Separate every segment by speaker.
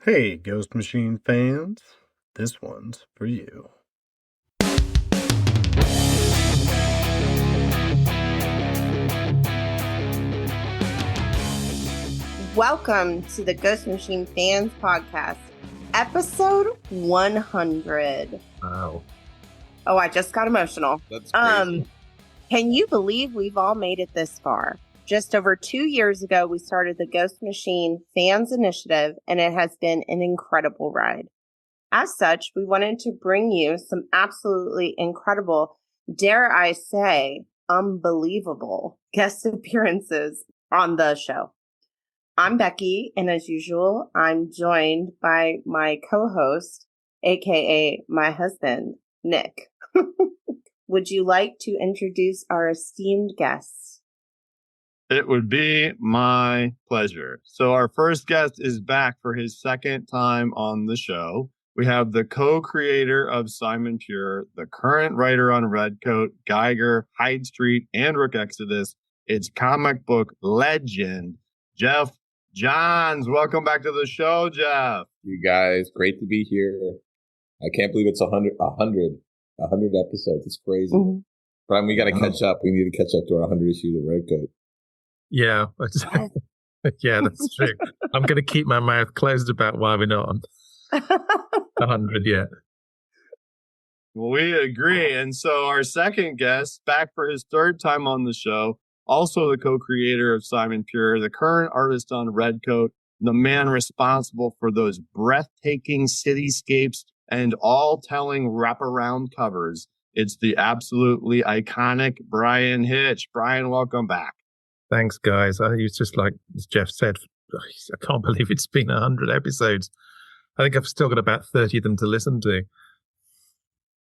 Speaker 1: Hey, Ghost Machine fans, this one's for you.
Speaker 2: Welcome to the Ghost Machine Fans Podcast, episode 100.
Speaker 3: Wow.
Speaker 2: Oh, I just got emotional.
Speaker 4: That's crazy.
Speaker 2: Can you believe we've all made it this far? Just over 2 years ago, we started the Ghost Machine Fans Initiative, and it has been an incredible ride. As such, we wanted to bring you some absolutely incredible, dare I say, unbelievable guest appearances on the show. I'm Becky, and as usual, I'm joined by my co-host, aka my husband, Nick. Would you like to introduce our esteemed guests?
Speaker 3: It would be my pleasure. So our first guest is back for his second time on the show. We have the co-creator of Simon Pure, the current writer on Redcoat, Geiger, Hyde Street, and Rook Exodus. It's comic book legend, Geoff Johns. Welcome back to the show, Geoff.
Speaker 4: You guys, great to be here. I can't believe it's 100 episodes. It's crazy.
Speaker 2: Mm-hmm.
Speaker 4: Brian, we got to catch up. We need to catch up to our 100 issues of Redcoat.
Speaker 5: Yeah, yeah, that's true. I'm going to keep my mouth closed about why we're not on 100 yet.
Speaker 3: Well, we agree. And so our second guest, back for his third time on the show, also the co-creator of Simon Pure, the current artist on Redcoat, the man responsible for those breathtaking cityscapes and all-telling wraparound covers. It's the absolutely iconic Bryan Hitch. Bryan, welcome back.
Speaker 5: Thanks, guys. I think it's just like as Geoff said, I can't believe it's been 100 episodes. I think I've still got about 30 of them to listen to.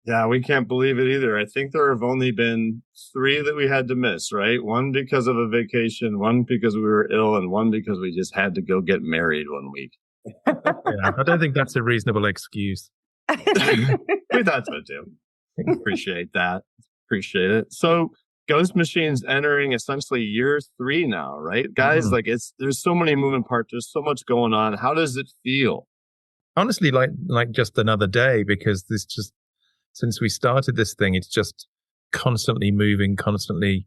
Speaker 3: Yeah, we can't believe it either. I think there have only been 3 that we had to miss, right? One because of a vacation, one because we were ill, and one because we just had to go get married one week.
Speaker 5: Yeah, I don't think that's a reasonable excuse.
Speaker 3: We thought so too. Appreciate that. Appreciate it. So Ghost Machine's entering essentially year 3 now, right? Guys, like there's so many moving parts. There's so much going on. How does it feel?
Speaker 5: Honestly, like just another day, because this just, since we started this thing, it's just constantly moving, constantly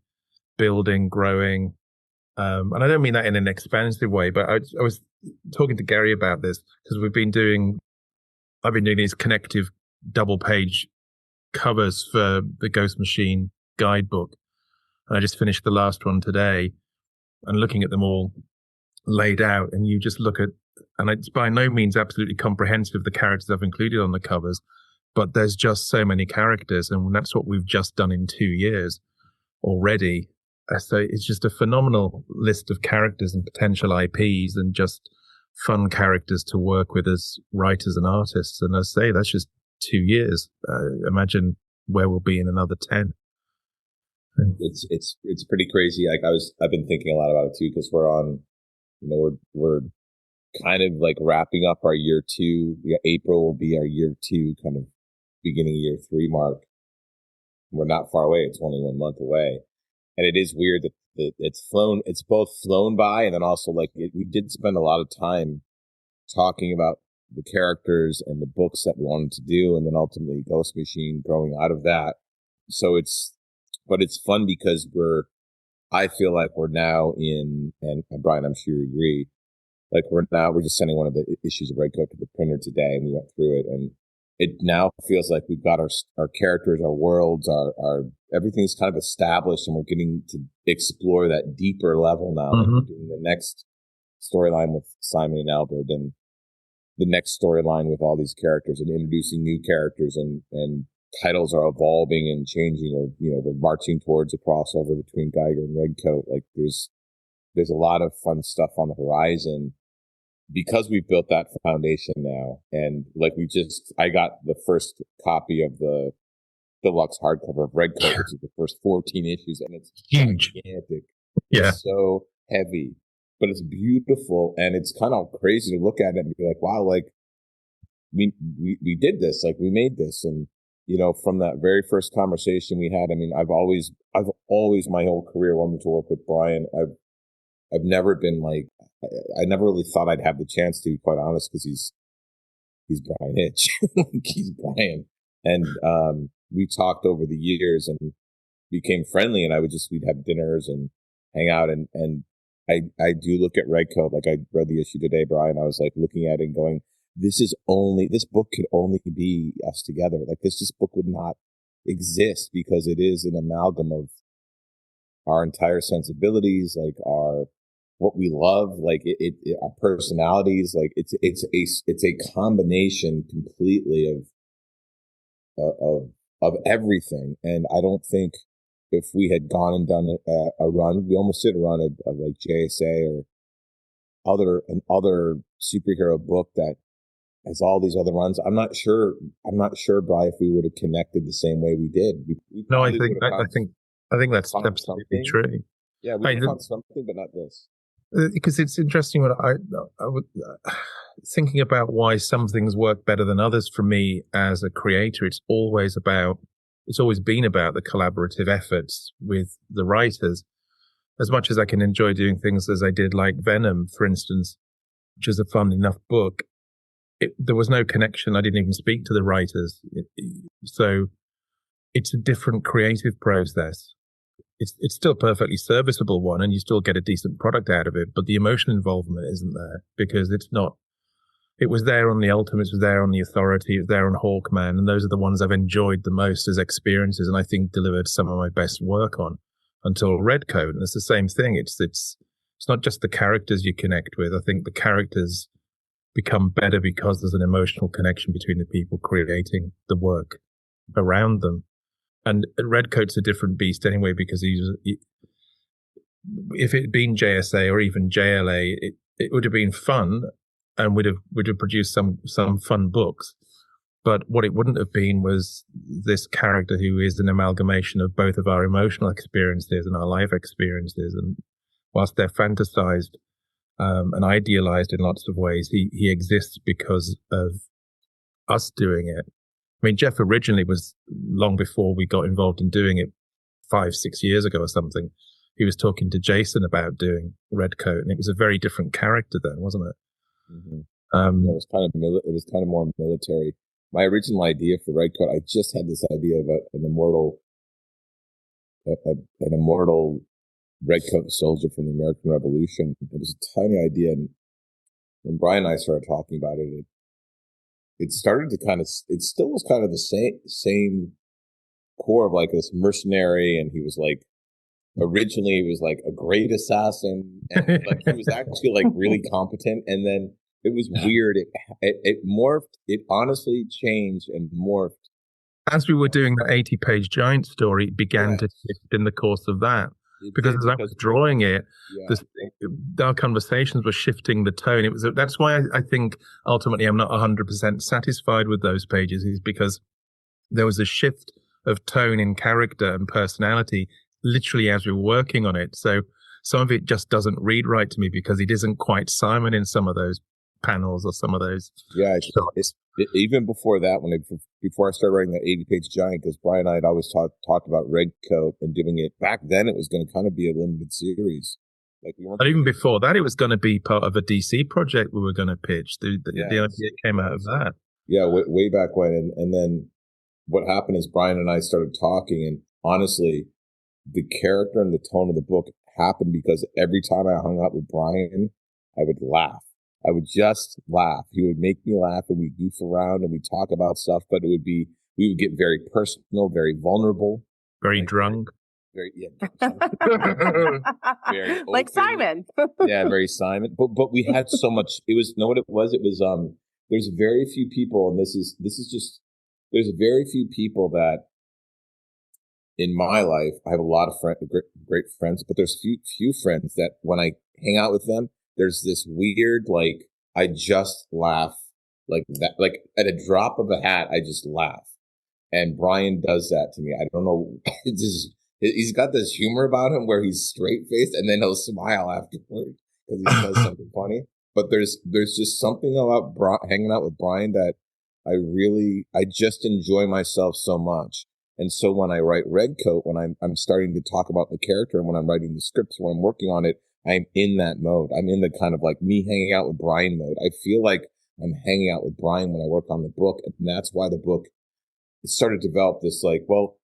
Speaker 5: building, growing. And I don't mean that in an expansive way, but I was talking to Gary about this because I've been doing these connective double page covers for the Ghost Machine Guidebook. And I just finished the last one today and looking at them all laid out, and you just look at, and it's by no means absolutely comprehensive, the characters I've included on the covers, but there's just so many characters, and that's what we've just done in 2 years already. So it's just a phenomenal list of characters and potential IPs and just fun characters to work with as writers and artists. And as I say, that's just 2 years. Imagine where we'll be in another 10.
Speaker 4: It's pretty crazy. Like I've been thinking a lot about it too, because we're on, we're kind of like wrapping up our year 2. April will be our year 2, kind of beginning year 3 mark. We're not far away. It's only 1 month away. And it is weird that it's both flown by, and then also we did spend a lot of time talking about the characters and the books that we wanted to do, and then ultimately Ghost Machine growing out of that. So but it's fun because I feel like we're now in, and Brian, I'm sure you agree, like we're just sending one of the issues of Redcoat to the printer today, and we went through it, and it now feels like we've got our characters, our worlds, our everything's kind of established, and we're getting to explore that deeper level now.
Speaker 5: Mm-hmm.
Speaker 4: Like we're doing the next storyline with Simon and Albert, and the next storyline with all these characters, and introducing new characters, and titles are evolving and changing, or we're marching towards a crossover between Geiger and Redcoat. Like there's a lot of fun stuff on the horizon because we've built that foundation now. And like I got the first copy of the deluxe hardcover of Redcoat, which is the first 14 issues, and it's
Speaker 5: huge,
Speaker 4: gigantic.
Speaker 5: Yeah,
Speaker 4: it's so heavy, but it's beautiful, and it's kind of crazy to look at it and be like, wow, like we did this, like we made this. And from that very first conversation we had, I mean, I've always my whole career wanted to work with Bryan. I've never been like, I never really thought I'd have the chance, to be quite honest, because he's Bryan Hitch. He's Bryan. And we talked over the years and became friendly, and we'd have dinners and hang out. And I do look at Redcoat, like I read the issue today, Bryan. I was like looking at it and going, this book could only be us together. Like this book would not exist, because it is an amalgam of our entire sensibilities, like what we love, like our personalities, like it's a combination completely of everything. And I don't think if we had gone and done a run, we almost did a run of like JSA or another superhero book that has all these other runs. I'm not sure, Brian, if we would have connected the same way we did.
Speaker 5: No, I think that's absolutely true.
Speaker 4: Yeah, we found something, but not this.
Speaker 5: Because it's interesting what I would thinking about why some things work better than others for me as a creator. It's always been about the collaborative efforts with the writers. As much as I can enjoy doing things as I did, like Venom, for instance, which is a fun enough book, there was no connection. I didn't even speak to the writers. So it's a different creative process. It's still a perfectly serviceable one, and you still get a decent product out of it, but the emotional involvement isn't there, because it was there on the Ultimates, it was there on the Authority, it was there on Hawkman, and those are the ones I've enjoyed the most as experiences, and I think delivered some of my best work on until Redcoat. And it's the same thing. It's not just the characters you connect with. I think the characters become better because there's an emotional connection between the people creating the work around them. And Redcoat's a different beast anyway, because if it had been JSA or even JLA, it would have been fun and would have produced some fun books. But what it wouldn't have been was this character who is an amalgamation of both of our emotional experiences and our life experiences. And whilst they're fantasized and idealized in lots of ways, he exists because of us doing it. I mean, Geoff originally was, long before we got involved in doing it 5-6 years ago or something, he was talking to Jason about doing Redcoat, and it was a very different character then, wasn't it?
Speaker 4: Mm-hmm. It was kind of more military. My original idea for Redcoat, I just had this idea of an immortal Redcoat soldier from the American Revolution. It was a tiny idea, and when Bryan and I started talking about it, it started to it still was kind of the same core of like this mercenary, and he was like, originally he was like a great assassin, and like he was actually like really competent, and then it was weird. It morphed. It honestly changed and morphed. As
Speaker 5: we were doing the 80-page Giant story, it began to shift in the course of that. Because as I was drawing it, our conversations were shifting the tone. That's why I think ultimately I'm not 100% satisfied with those pages, is because there was a shift of tone in character and personality literally as we were working on it. So some of it just doesn't read right to me because it isn't quite Simon in some of those panels or some of those.
Speaker 4: Yeah, even before that, before I started writing that 80-page Giant, because Bryan and I had always talked about Redcoat and doing it. Back then, it was going to kind of be a limited series.
Speaker 5: But even before that, it was going to be part of a DC project we were going to pitch. The idea came out of that.
Speaker 4: Yeah, way back when. And then what happened is Bryan and I started talking, and honestly, the character and the tone of the book happened because every time I hung out with Bryan, I would laugh. I would just laugh. He would make me laugh, and we goof around and we talk about stuff, but we would get very personal, very vulnerable.
Speaker 5: Very drunk.
Speaker 4: Very,
Speaker 2: very like Simon.
Speaker 4: Yeah, very Simon. But we had so much. It was there's very few people, and this is just, there's very few people that in my life, I have a lot of great friends, but there's few friends that when I hang out with them, there's this weird, like, I just laugh like that, like at a drop of a hat, I just laugh. And Bryan does that to me. I don't know. He's got this humor about him where he's straight faced and then he'll smile afterward because he says something funny. But there's just something about hanging out with Bryan that I just enjoy myself so much. And so when I write Redcoat, when I'm starting to talk about the character and when I'm writing the scripts, when I'm working on it, I'm in that mode. I'm in the kind of like me hanging out with Bryan mode. I feel like I'm hanging out with Bryan when I work on the book. And that's why the book, it started to develop this like, well,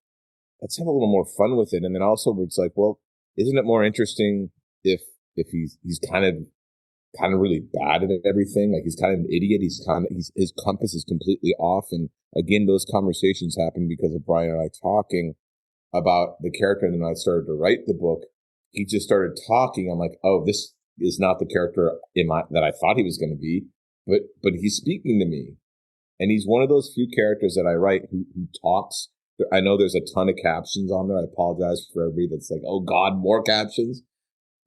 Speaker 4: let's have a little more fun with it. And then also it's like, well, isn't it more interesting if he's kind of really bad at everything? Like he's kind of an idiot. His compass is completely off. And again, those conversations happen because of Bryan and I talking about the character. And then I started to write the book. He just started talking. I'm like, oh, this is not the character that I thought he was going to be, but he's speaking to me. And he's one of those few characters that I write who talks. I know there's a ton of captions on there. I apologize for everybody that's like, oh God, more captions,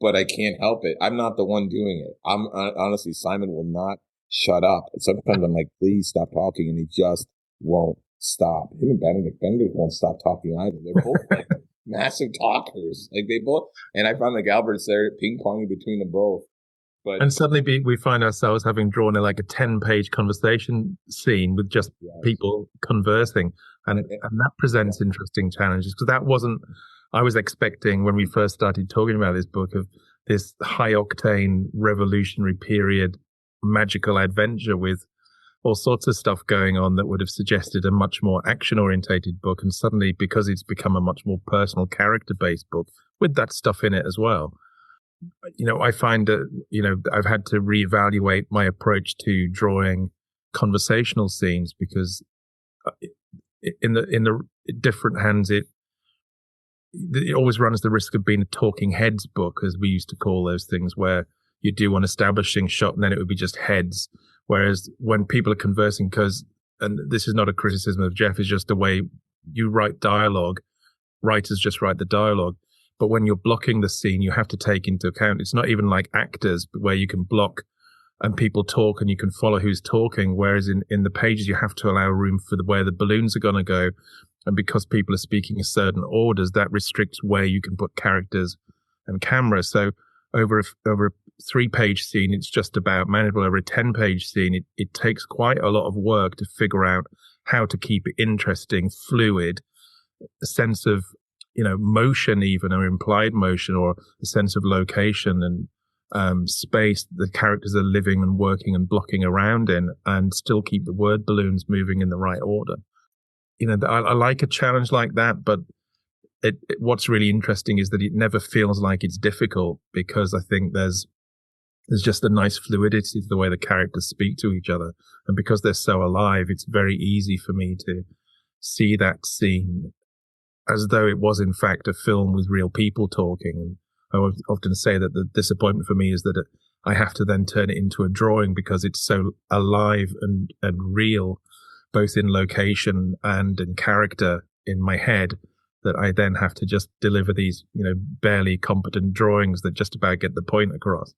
Speaker 4: but I can't help it. I'm not the one doing it. Honestly, Simon will not shut up. Sometimes I'm like, please stop talking. And he just won't stop. Him and Benedict won't stop talking either. They're both like massive talkers. Like they both, and I found like Albert's there ping-ponging between them both. But,
Speaker 5: and suddenly we find ourselves having drawn like a 10-page conversation scene with just people conversing. And that presents interesting challenges, because that wasn't, I was expecting when we first started talking about this book, of this high octane revolutionary period magical adventure with all sorts of stuff going on that would have suggested a much more action orientated book. And suddenly, because it's become a much more personal character based book with that stuff in it as well, I find that, I've had to reevaluate my approach to drawing conversational scenes, because in the different hands, it always runs the risk of being a talking heads book, as we used to call those things, where you do one establishing shot and then it would be just heads. Whereas when people are conversing, and this is not a criticism of Geoff, it's just the way you write dialogue. Writers just write the dialogue. But when you're blocking the scene, you have to take into account, it's not even like actors where you can block and people talk and you can follow who's talking. Whereas in the pages, you have to allow room for where the balloons are going to go. And because people are speaking in certain orders, that restricts where you can put characters and camera. So over a 3-page scene, it's just about manageable. Over a 10-page scene, it takes quite a lot of work to figure out how to keep it interesting, fluid, a sense of motion, even, or implied motion, or a sense of location and space the characters are living and working and blocking around in, and still keep the word balloons moving in the right order. I like a challenge like that, but what's really interesting is that it never feels like it's difficult, because I think there's just a nice fluidity to the way the characters speak to each other. And because they're so alive, it's very easy for me to see that scene as though it was in fact a film with real people talking. And I often say that the disappointment for me is that I have to then turn it into a drawing, because it's so alive and real, both in location and in character in my head, that I then have to just deliver these, barely competent drawings that just about get the point across.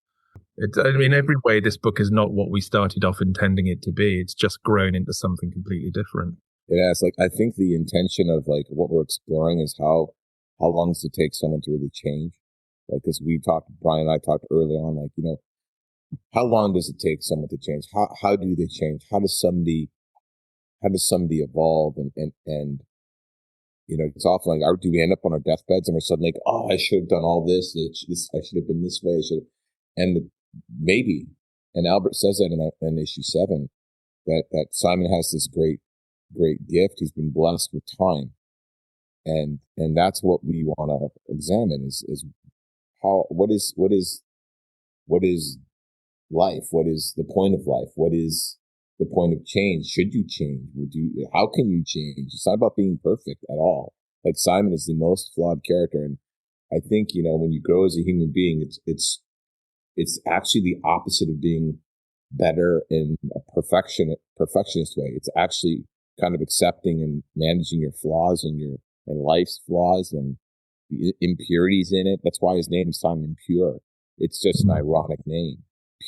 Speaker 5: In every way, this book is not what we started off intending it to be. It's just grown into something completely different.
Speaker 4: It has, I think the intention of what we're exploring is how long does it take someone to really change? Because Bryan and I talked early on, how long does it take someone to change? How do they change? How does somebody evolve? And it's often do we end up on our deathbeds and we're suddenly like, oh, I should have done all this. I should have been this way. And maybe, and Albert says that in issue 7, that Simon has this great gift. He's been blessed with time, and that's what we want to examine is what is life? What is the point of life? What is the point of change? Should you change? How can you change? It's not about being perfect at all. Like Simon is the most flawed character, and I think when you grow as a human being, it's actually the opposite of being better in a perfectionist way. It's actually kind of accepting and managing your flaws and life's flaws and the impurities in it. That's why his name is Simon Pure. It's just an ironic name,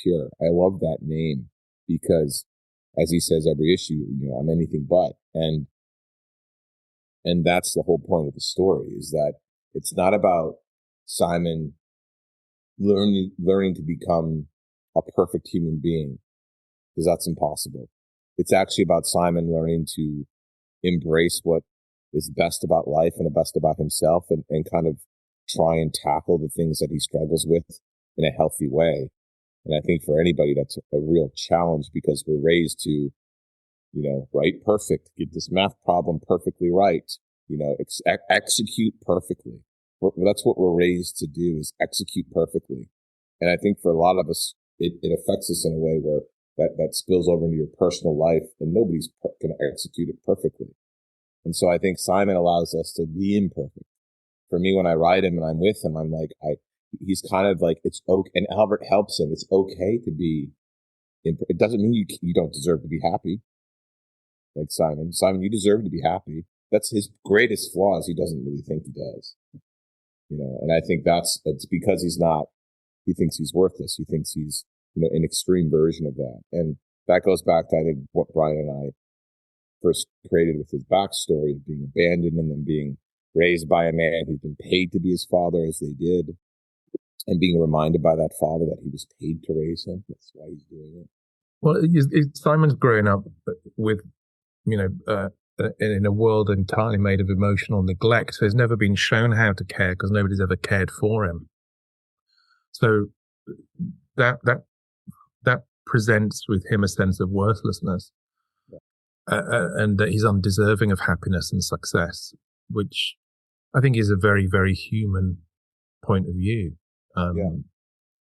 Speaker 4: Pure. I love that name because, as he says every issue, I'm anything but. And that's the whole point of the story, is that it's not about Simon learning to become a perfect human being, because that's impossible. It's actually about Simon learning to embrace what is best about life and the best about himself, and kind of try and tackle the things that he struggles with in a healthy way. And I think for anybody, that's a real challenge because we're raised to, write perfect, get this math problem perfectly right, execute perfectly. That's what we're raised to do, is execute perfectly. And I think for a lot of us, it affects us in a way where that spills over into your personal life, and nobody's going to execute it perfectly. And so I think Simon allows us to be imperfect. For me, when I ride him and I'm with him, I'm like, he's kind of like, it's okay. And Albert helps him. It's okay to be, it doesn't mean you don't deserve to be happy. Like Simon, you deserve to be happy. That's his greatest flaw, is he doesn't really think he does. And I think it's because he thinks he's worthless. He thinks he's, an extreme version of that. And that goes back to, I think, what Bryan and I first created with his backstory of being abandoned and then being raised by a man who's been paid to be his father, as they did, and being reminded by that father that he was paid to raise him. That's why he's doing it.
Speaker 5: Well, Simon's growing up with, in a world entirely made of emotional neglect. So he's never been shown how to care because nobody's ever cared for him. So that presents with him a sense of worthlessness, and that he's undeserving of happiness and success, which I think is a very, very human point of view.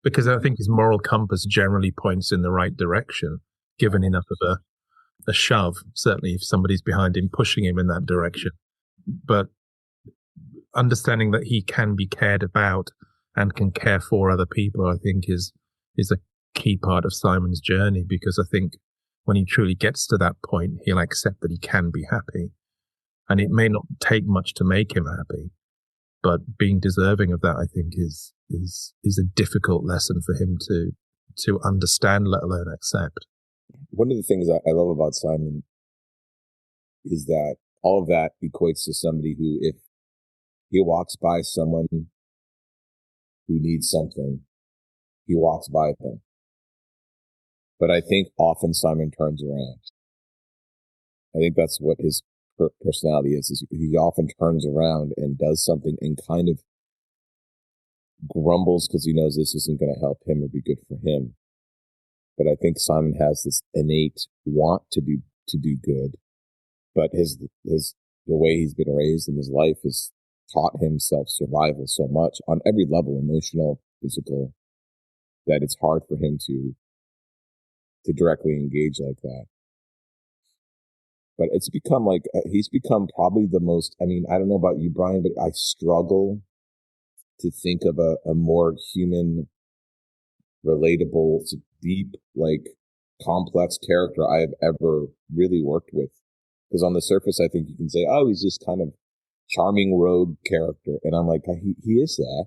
Speaker 5: Because I think his moral compass generally points in the right direction, given enough of a shove, certainly if somebody's behind him, pushing him in that direction. But understanding that he can be cared about and can care for other people, I think is a key part of Simon's journey, because I think when he truly gets to that point, he'll accept that he can be happy. And it may not take much to make him happy, but being deserving of that, I think, is a difficult lesson for him to understand, let alone accept.
Speaker 4: One of the things I love about Simon is that all of that equates to somebody who, if he walks by someone who needs something, he walks by them. But I think often Simon turns around. I think that's what his personality is he often turns around and does something and kind of grumbles because he knows this isn't going to help him or be good for him. But I think Simon has this innate want to do good, but the way he's been raised in his life has taught him self-survival so much on every level, emotional, physical, that it's hard for him to directly engage like that. But it's become like, he's become probably the most, I don't know about you, Bryan, but I struggle to think of a more human, relatable, deep, complex character I have ever really worked with. Because on the surface, I think you can say, oh, he's just kind of charming rogue character. And I'm like, he is that,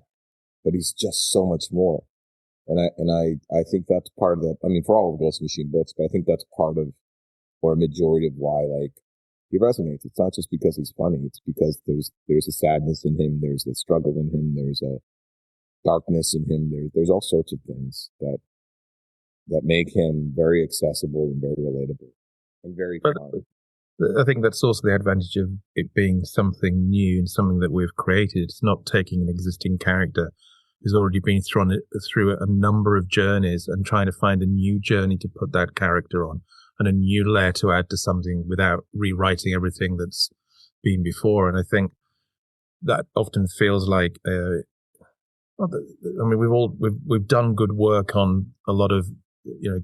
Speaker 4: but he's just so much more. And I think that's part of for all of Ghost Machine books, but I think that's part of, or a majority of why, he resonates. It's not just because he's funny. It's because there's a sadness in him. There's a struggle in him. There's a darkness in him. There's all sorts of things that make him very accessible and very relatable and very fun.
Speaker 5: I think that's also the advantage of it being something new and something that we've created. It's not taking an existing character who's already been through a number of journeys and trying to find a new journey to put that character on, and a new layer to add to something without rewriting everything that's been before. And I think that often feels like, we've done good work on a lot of,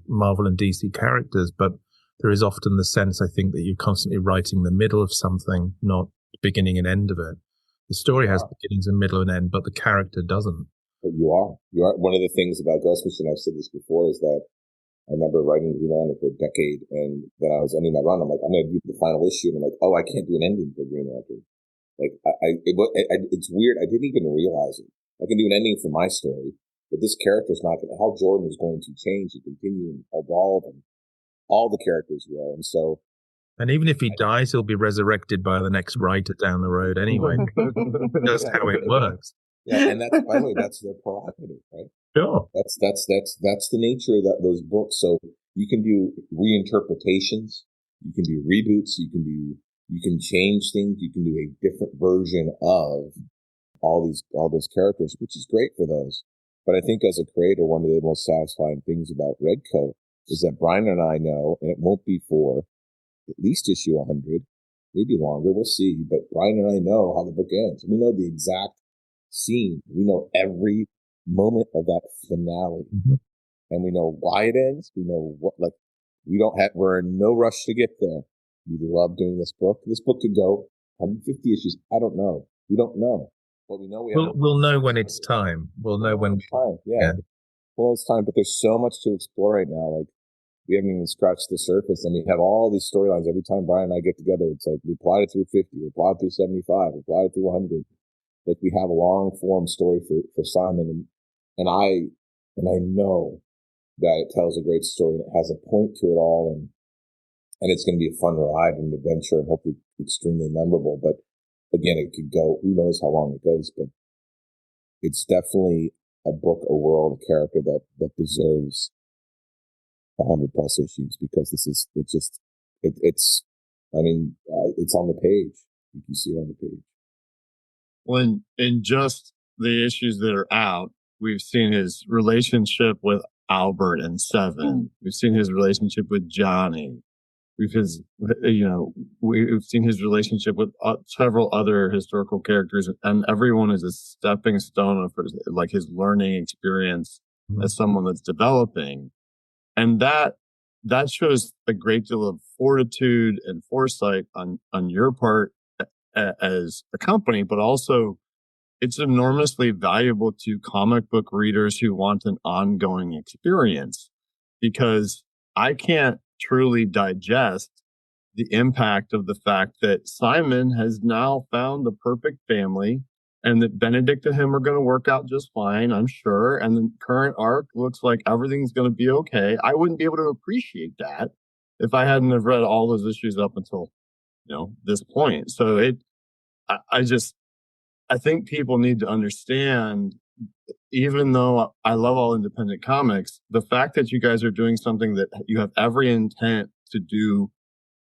Speaker 5: Marvel and DC characters, but there is often the sense, I think, that you're constantly writing the middle of something, not the beginning and end of it. The story has beginnings and middle and end, but the character doesn't.
Speaker 4: But you are. One of the things about Ghost Machine, I've said this before, is that I remember writing Green Lantern for a decade, and then I was ending my run. I'm like, I'm going to do the final issue, and I'm like, oh, I can't do an ending for Green Lantern. It's weird. I didn't even realize it. I can do an ending for my story, but this character's not going to. Hal Jordan is going to change and continue and evolve, and all the characters will. And so,
Speaker 5: and even if he dies, he'll be resurrected by the next writer down the road anyway. That's how it works.
Speaker 4: Yeah, and that's, by the way, that's their prerogative, right?
Speaker 5: Sure.
Speaker 4: That's the nature of those books. So you can do reinterpretations, you can do reboots, you can change things, you can do a different version of all those characters, which is great for those. But I think as a creator, one of the most satisfying things about Redcoat is that Bryan and I know, and it won't be for at least issue 100, maybe longer, we'll see. But Bryan and I know how the book ends. We know the exact scene. We know every moment of that finale. Mm-hmm. And we know why it ends. We know what, like, we're in no rush to get there. We love doing this book. This book could go 150 issues. I don't know. We don't know. But we know
Speaker 5: we'll know when it's time. We'll know when
Speaker 4: it's time. Yeah. Well, it's time, but there's so much to explore right now. Like, we haven't even scratched the surface, and we have all these storylines. Every time Bryan and I get together, it's like we plotted through 50, we plotted through 75, we plotted through 100. Like, we have a long form story for Simon, and I know that it tells a great story and it has a point to it all, and it's going to be a fun ride and adventure and hopefully extremely memorable. But again, it could go, who knows how long it goes, but it's definitely a book, a world, a character that deserves 100 plus issues, because it's on the page. You can see it on the page.
Speaker 3: When in just the issues that are out, we've seen his relationship with Albert and Seven. We've seen his relationship with Johnny. We've seen his relationship with several other historical characters, and everyone is a stepping stone of his learning experience as someone that's developing. And that shows a great deal of fortitude and foresight on your part as a company, but also it's enormously valuable to comic book readers who want an ongoing experience, because I can't truly digest the impact of the fact that Simon has now found the perfect family, and that Benedict and him are going to work out just fine, I'm sure. And the current arc looks like everything's going to be okay. I wouldn't be able to appreciate that if I hadn't have read all those issues up until, this point. So I think people need to understand, even though I love all independent comics, the fact that you guys are doing something that you have every intent to do,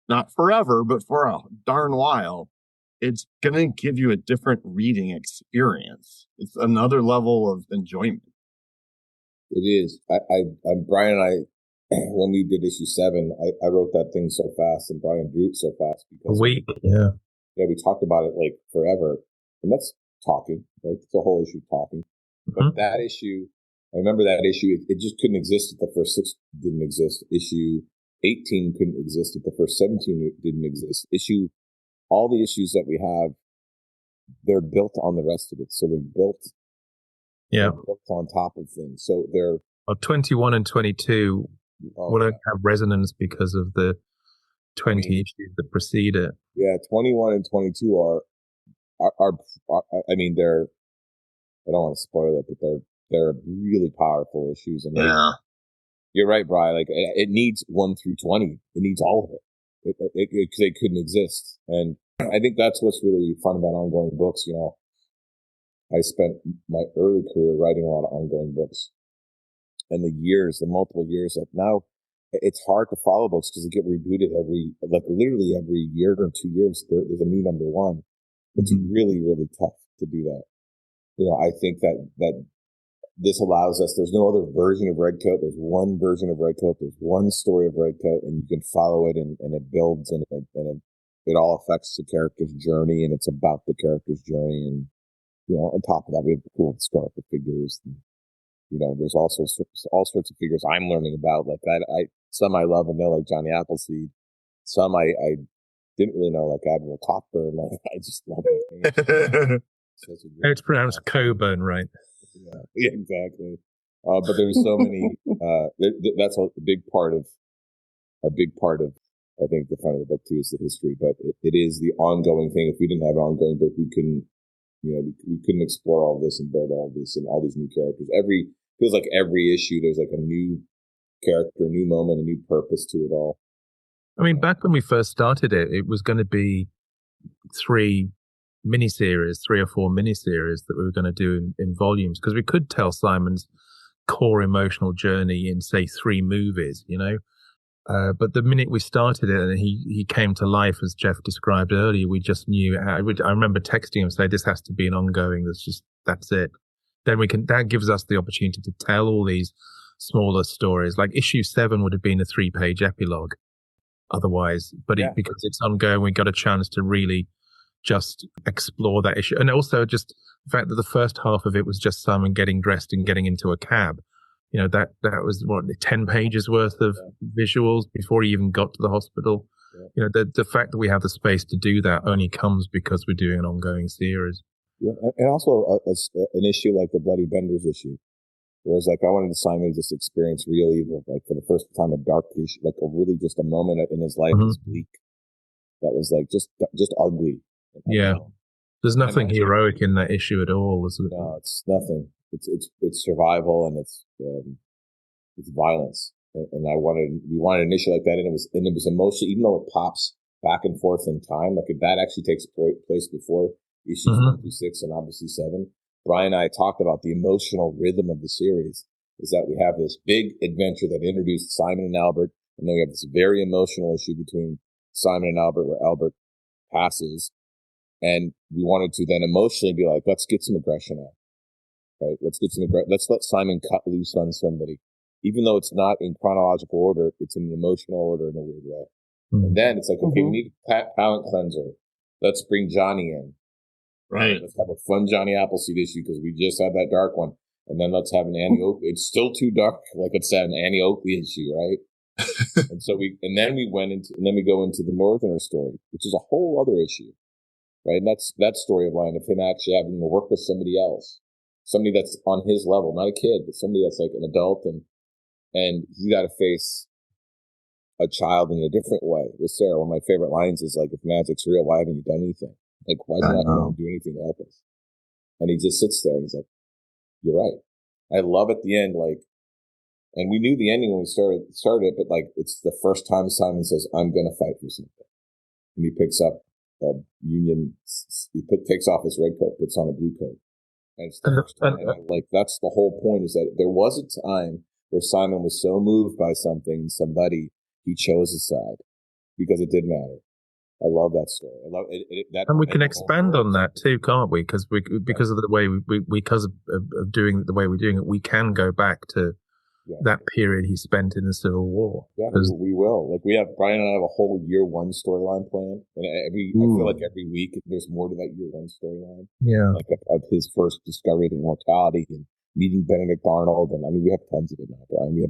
Speaker 3: not forever, but for a darn while, it's going to give you a different reading experience. It's another level of enjoyment.
Speaker 4: It is. Bryan and I, when we did issue 7, I wrote that thing so fast, and Bryan drew it so fast because
Speaker 5: a week. Yeah,
Speaker 4: we talked about it like forever, and that's talking, right? It's a whole issue talking. Mm-hmm. But that issue, I remember that issue. It just couldn't exist if the first 6 didn't exist. Issue 18 couldn't exist if the first 17 didn't exist. All the issues that we have, they're built on the rest of it. So they're built on top of things. So they're
Speaker 5: 21 and 22 wouldn't have resonance because of the 20 issues that precede it.
Speaker 4: Yeah, 21 and 22 are I mean, they're, I don't want to spoil it, but they're really powerful issues. And you're right, Bryan. Like, it needs 1 through 20. It needs all of it. They couldn't exist. And I think that's what's really fun about ongoing books. I spent my early career writing a lot of ongoing books, and the multiple years that now it's hard to follow books because they get rebooted literally every year or 2 years. There's a new number one. It's really, really tough to do that. I think that this allows us, there's no other version of Redcoat. There's one version of Redcoat. There's one story of Redcoat, and you can follow it, and it builds, and it all affects the character's journey, and it's about the character's journey. And, on top of that, we have the cool historical figures. And, there's also all sorts of figures I'm learning about. Like, some I love and know, like Johnny Appleseed. Some I didn't really know, like Admiral Cockburn. Like, I just love it.
Speaker 5: It's pronounced Coburn, right?
Speaker 4: Yeah, exactly. But there's so many. That's a big part of. I think the front of the book too is the history, but it is the ongoing thing. If we didn't have an ongoing book, we couldn't. We couldn't explore all this and build all this and all these new characters. Feels like every issue there's like a new character, a new moment, a new purpose to it all.
Speaker 5: I mean, back when we first started it was going to be 3 or 4 miniseries that we were going to do in volumes, because we could tell Simon's core emotional journey in, say, 3 movies, but the minute we started it and he came to life, as Geoff described earlier, we just knew. I remember texting him saying, this has to be an ongoing. That's it. then that gives us the opportunity to tell all these smaller stories. Like issue 7 would have been a 3-page epilogue otherwise, but because it's ongoing, we got a chance to really just explore that issue. And also just the fact that the first half of it was just Simon getting dressed and getting into a cab. That was 10 pages worth of visuals before he even got to the hospital. Yeah. The fact that we have the space to do that only comes because we're doing an ongoing series.
Speaker 4: Yeah, and also an issue like the Bloody Benders issue, whereas like I wanted Simon to just experience real evil, like for the first time a dark issue, like just a moment in his life was bleak, that was like just ugly.
Speaker 5: Yeah, there's nothing heroic in that issue at all, is it?
Speaker 4: No, it's nothing. It's survival and it's violence, and we wanted an issue like that, and it was emotional, even though it pops back and forth in time, like that actually takes place before issues 1 through 6 and obviously 7. Brian and I talked about the emotional rhythm of the series is that we have this big adventure that introduced Simon and Albert, and then we have this very emotional issue between Simon and Albert where Albert passes, and we wanted to then emotionally be like, let's get some aggression out, right? Let's let Simon cut loose on somebody, even though it's not in chronological order, it's in an emotional order in a weird way. And then it's like, okay, we need a palate cleanser. Let's bring Johnny in.
Speaker 3: Right.
Speaker 4: Let's have a fun Johnny Appleseed issue because we just had that dark one. And then let's have an Annie Oakley. It's still too dark. Like let's have an Annie Oakley issue, right? and then we go into the Northerner story, which is a whole other issue, right? And that's that storyline of him actually having to work with somebody else, somebody that's on his level, not a kid, but somebody that's like an adult, and he's got to face a child in a different way. With Sarah, one of my favorite lines is like, if magic's real, why haven't you done anything? Like, why is he not going to do anything to help us? And he just sits there and he's like, you're right. I love at the end, like, and we knew the ending when we started it, but like, it's the first time Simon says, I'm going to fight for something. And he picks up a Union, takes off his red coat, puts on a blue coat. And it's the first time, like, that's the whole point, is that there was a time where Simon was so moved by something and somebody, he chose his side because it did matter. I love that story. I love it.
Speaker 5: And we can expand on that too, can't we? Because of the way because of doing it the way we're doing it, we can go back to that period he spent in the Civil War.
Speaker 4: Yeah, we will. Like Brian and I have a whole year 1 storyline planned, and I feel like every week there's more to that year 1 storyline.
Speaker 5: Yeah,
Speaker 4: like of his first discovery of immortality and meeting Benedict Arnold, and I mean we have tons of it now, Brian. We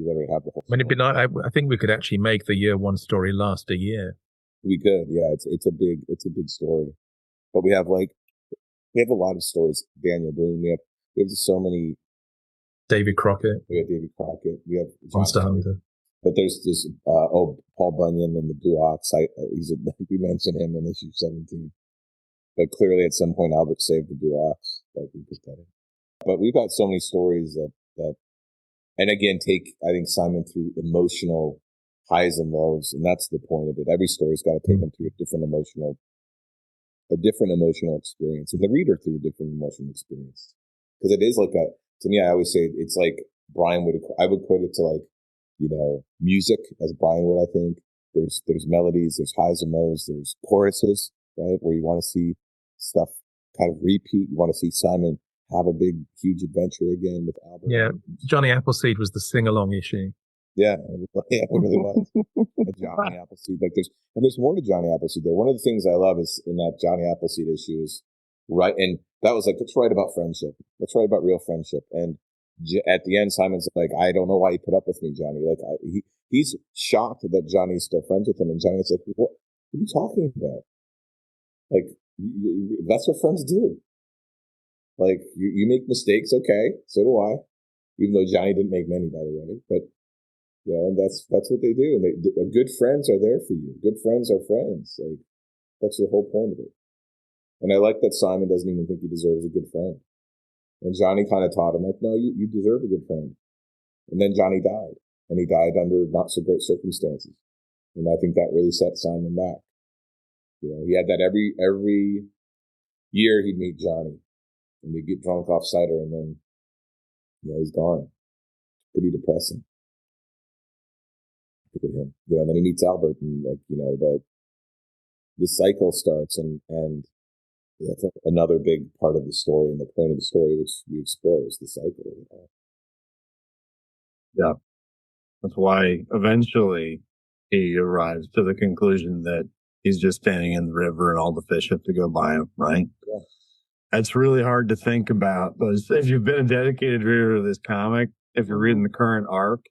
Speaker 4: literally have the whole.
Speaker 5: I mean, it'd be nice. I think we could actually make the year 1 story last a year.
Speaker 4: We could, yeah. It's a big story, but we have a lot of stories. Daniel Boone. We have just so many.
Speaker 5: David Crockett.
Speaker 4: We have David Crockett. We have
Speaker 5: Monster Hunter.
Speaker 4: But there's this Paul Bunyan and the Blue Ox. We mentioned him in issue 17. But clearly, at some point, Albert saved the Blue Ox. Like we put that in. But we've got so many stories that, and again, I think Simon through emotional highs and lows, and that's the point of it. Every story's got to take them through a different emotional experience, and the reader through a different emotional experience. Because it is like to me, I always say it's like I would equate it to like, music as Brian would, I think. There's melodies, there's highs and lows, there's choruses, right? Where you want to see stuff kind of repeat. You want to see Simon have a big, huge adventure again with Albert.
Speaker 5: Yeah. Johnny Appleseed was the sing-along issue.
Speaker 4: Yeah, it really was. Johnny Appleseed. There's more to Johnny Appleseed there. One of the things I love is in that Johnny Appleseed issue is and that was like, let's write about friendship. Let's write about real friendship. And at the end, Simon's like, I don't know why you put up with me, Johnny. Like he's shocked that Johnny's still friends with him. And Johnny's like, what are you talking about? Like, that's what friends do. Like, you make mistakes, okay, so do I. Even though Johnny didn't make many, by the way. But, and that's what they do. And good friends are there for you. Good friends are friends. Like, that's the whole point of it. And I like that Simon doesn't even think he deserves a good friend. And Johnny kind of taught him, like, no, you deserve a good friend. And then Johnny died. And he died under not so great circumstances. And I think that really set Simon back. He had that every year he'd meet Johnny. And they'd get drunk off cider, and then, he's gone. It's pretty depressing for him. And then he meets Albert, and the cycle starts, and that's another big part of the story, and the point of the story, which we explore, is the cycle.
Speaker 3: Yeah. That's why eventually he arrives to the conclusion that he's just standing in the river and all the fish have to go by him, right?
Speaker 4: Yeah.
Speaker 3: That's really hard to think about. But if you've been a dedicated reader of this comic, if you're reading the current arc,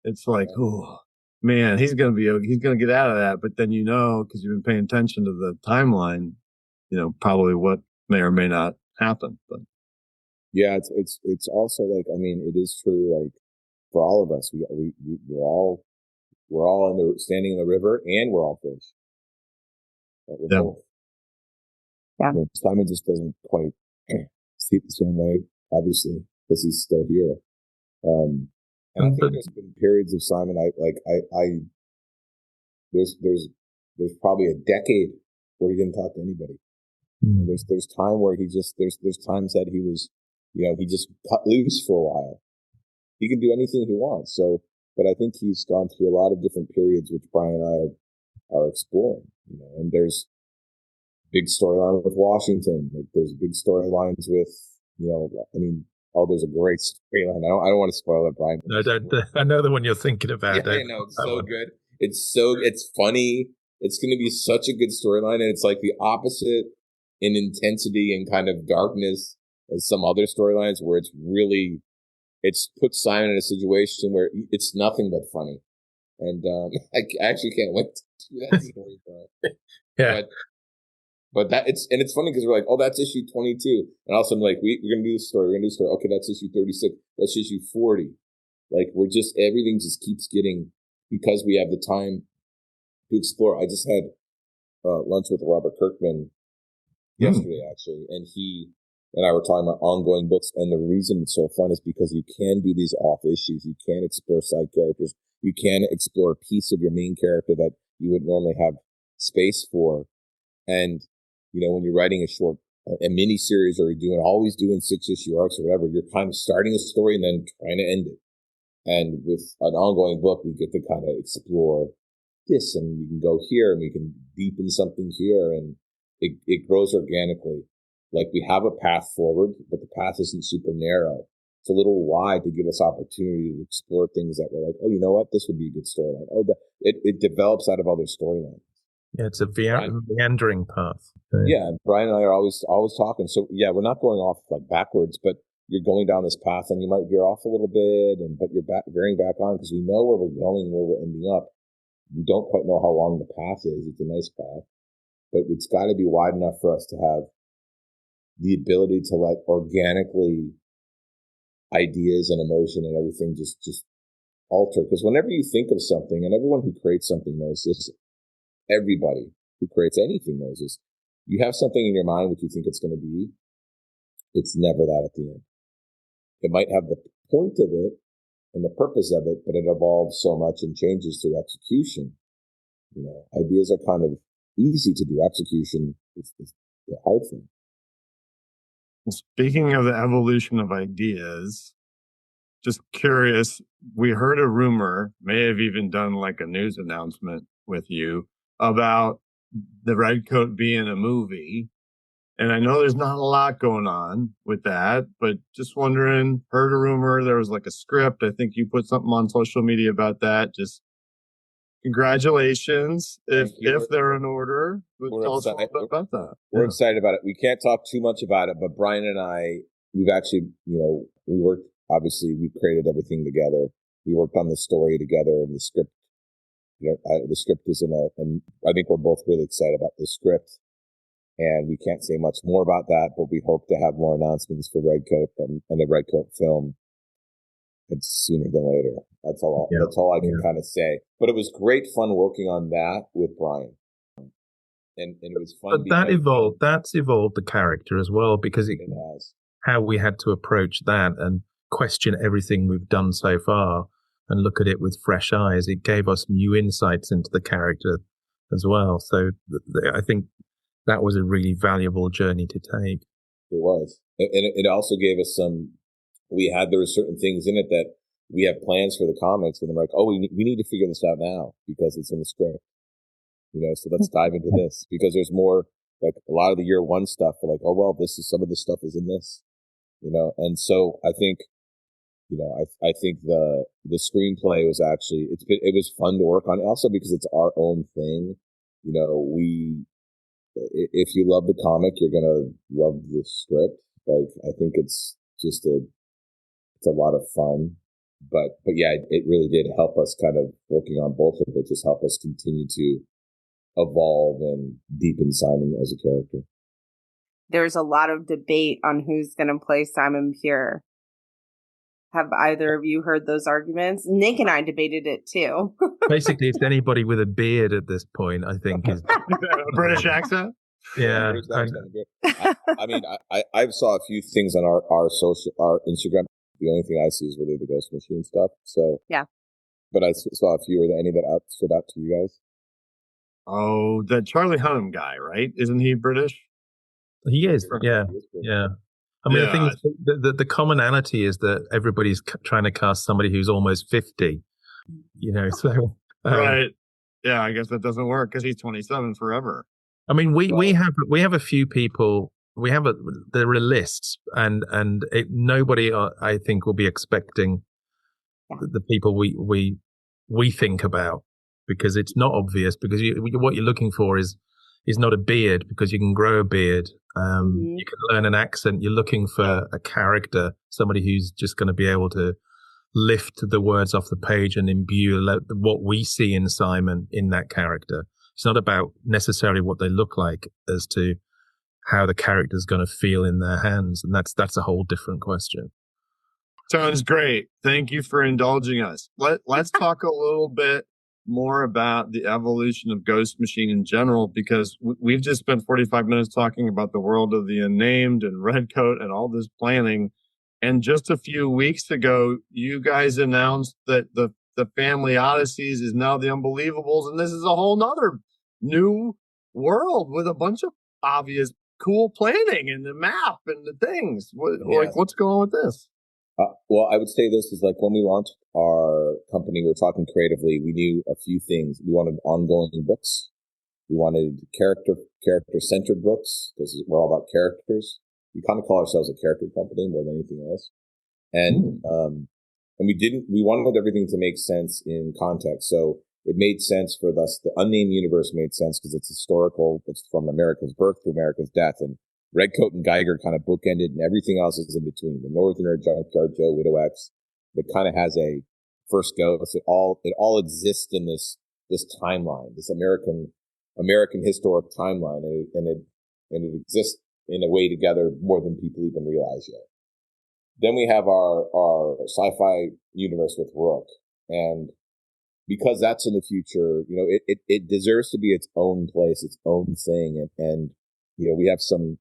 Speaker 3: it's like, oh man, he's gonna get out of that. But then because you've been paying attention to the timeline, probably what may or may not happen. But
Speaker 4: yeah, it's also like, I mean, it is true. Like for all of us, we're all standing in the river, and we're all fish. We're both.
Speaker 2: Yeah.
Speaker 4: Simon just doesn't quite see it the same way, obviously, because he's still here. And I think there's been periods of Simon. There's probably a decade where he didn't talk to anybody. Mm-hmm. There's time where there's times that he was, he just cut loose for a while. He can do anything he wants. So, but I think he's gone through a lot of different periods, which Bryan and I are exploring. And there's big storyline with Washington. There's big storylines with, there's a great storyline. I don't want to spoil it, Bryan.
Speaker 5: No, I know the one you're thinking about.
Speaker 4: Yeah, I know. It's so good. It's funny. It's going to be such a good storyline. And it's like the opposite in intensity and kind of darkness as some other storylines, where it's put Simon in a situation where it's nothing but funny. And I actually can't wait to do that story, Bryan.
Speaker 5: Yeah.
Speaker 4: But it's funny because we're like, oh, that's issue 22. And all of a sudden, like, we're going to do this story. Okay, that's issue 36. That's issue 40. Like, everything just keeps getting, because we have the time to explore. I just had lunch with Robert Kirkman yesterday, actually. And he and I were talking about ongoing books. And the reason it's so fun is because you can do these off issues. You can explore side characters. You can explore a piece of your main character that you would normally have space for. And when you're writing a mini series, or you're always doing 6-issue arcs or whatever, you're kind of starting a story and then trying to end it. And with an ongoing book, we get to kind of explore this, and we can go here, and we can deepen something here, and it grows organically. Like, we have a path forward, but the path isn't super narrow. It's a little wide to give us opportunity to explore things that we're like, oh, you know what? This would be a good storyline. Oh, it develops out of other storylines.
Speaker 5: Yeah, it's a meandering path.
Speaker 4: Yeah, Bryan and I are always talking. So yeah, we're not going off like backwards, but you're going down this path, and you might veer off a little bit, but you're veering back on, because we know where we're going, where we're ending up. We don't quite know how long the path is. It's a nice path, but it's got to be wide enough for us to have the ability to let organically ideas and emotion and everything just alter. Because whenever you think of something, and everyone who creates something knows this, everybody who creates anything knows this, you have something in your mind what you think it's going to be. It's never that at the end. It might have the point of it and the purpose of it, but it evolves so much and changes through execution. Ideas are kind of easy to do. Execution is the hard thing.
Speaker 3: Speaking of the evolution of ideas, just curious, we heard a rumor, may have even done like a news announcement with you, about the Redcoat being a movie. And I know there's not a lot going on with that, but just wondering, heard a rumor, there was like a script. I think you put something on social media about that. Just congratulations if they're in order. Tell us a little bit about that.
Speaker 4: We're excited about it. We can't talk too much about it, but Bryan and I, we've actually, we worked, obviously we created everything together. We worked on the story together, and the script, the script is and I think we're both really excited about the script. And we can't say much more about that, but we hope to have more announcements for Redcoat and the Redcoat film. It's sooner than later. That's all. Yeah. That's all I can kind of say. But it was great fun working on that with Bryan, and it was fun.
Speaker 5: But that's evolved the character as well, because it has. How we had to approach that and question everything we've done so far and look at it with fresh eyes. It gave us new insights into the character as well. So I think that was a really valuable journey to take.
Speaker 4: It was. And it also gave us there were certain things in it that we have plans for the comics, and they're like, oh, we need to figure this out now because it's in the script. So let's dive into this, because there's more like a lot of the year one stuff. We're like, oh well, some of this stuff is in this, and so I think. I think the screenplay was actually it was fun to work on, also because it's our own thing. If you love the comic, you're gonna love the script. Like, I think it's a lot of fun, but yeah, it really did help us kind of working on both of it, just help us continue to evolve and deepen Simon as a character.
Speaker 2: There's a lot of debate on who's going to play Simon Pure. Have either of you heard those arguments? Nick and I debated it too.
Speaker 5: Basically, it's anybody with a beard at this point, I think, is
Speaker 3: a British accent.
Speaker 5: Yeah.
Speaker 4: I mean, I saw a few things on our Instagram. The only thing I see is really the Ghost Machine stuff. So
Speaker 2: yeah,
Speaker 4: but I saw a few. Were there any that stood out to you guys?
Speaker 3: Oh, the Charlie Hunnam guy, right? Isn't he British?
Speaker 5: He is. Yeah. Yeah. I mean, the thing is, the commonality is that everybody's trying to cast somebody who's almost 50, so.
Speaker 3: Right. Yeah, I guess that doesn't work because he's 27 forever.
Speaker 5: I mean, we have a few people, there are lists, and nobody, I think, will be expecting the people we think about, because it's not obvious, because what you're looking for is not a beard, because you can grow a beard. You can learn an accent. You're looking for a character, somebody who's just going to be able to lift the words off the page and imbue what we see in Simon in that character. It's not about necessarily what they look like as to how the character's going to feel in their hands. And that's a whole different question.
Speaker 3: Sounds great. Thank you for indulging us. Let's talk a little bit more about the evolution of Ghost Machine in general, because we've just spent 45 minutes talking about the world of the unnamed and Redcoat and all this planning. And just a few weeks ago, you guys announced that the Family Odysseys is now the Unbelievables, and this is a whole nother new world with a bunch of obvious cool planning and the map and the things. What's going on with this?
Speaker 4: Well, I would say this is like when we launched our company, we were talking creatively. We knew a few things. We wanted ongoing books. We wanted character-centered books, because we're all about characters. We kind of call ourselves a character company more than anything else. And we wanted everything to make sense in context. So it made sense for us. The Unnamed Universe made sense because it's historical. It's from America's birth to America's death. And Redcoat and Geiger kind of bookended, and everything else is in between. The Northerner, Junkyard Joe, Widow X, that kind of has a first ghost. It all exists in this timeline, this American historic timeline, and it exists in a way together more than people even realize yet. Then we have our sci-fi universe with Rook, and because that's in the future, it deserves to be its own place, its own thing, and we have some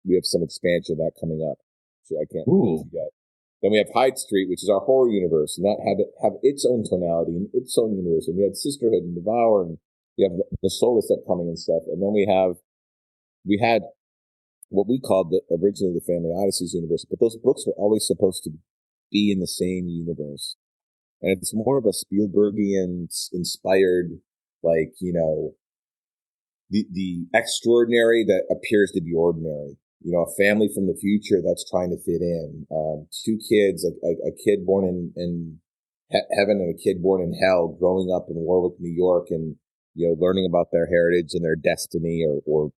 Speaker 4: expansion of that coming up. So I can't yet. Then we have Hyde Street, which is our horror universe, and that have its own tonality and its own universe. And we had Sisterhood and Devour, and we have the Soulless upcoming and stuff. And then we had what we called originally the Family Odysseys universe, but those books were always supposed to be in the same universe. And it's more of a Spielbergian inspired, the extraordinary that appears to be ordinary. A family from the future that's trying to fit in. Two kids, a kid born in heaven and a kid born in hell, growing up in Warwick, New York, and learning about their heritage and their destiny, or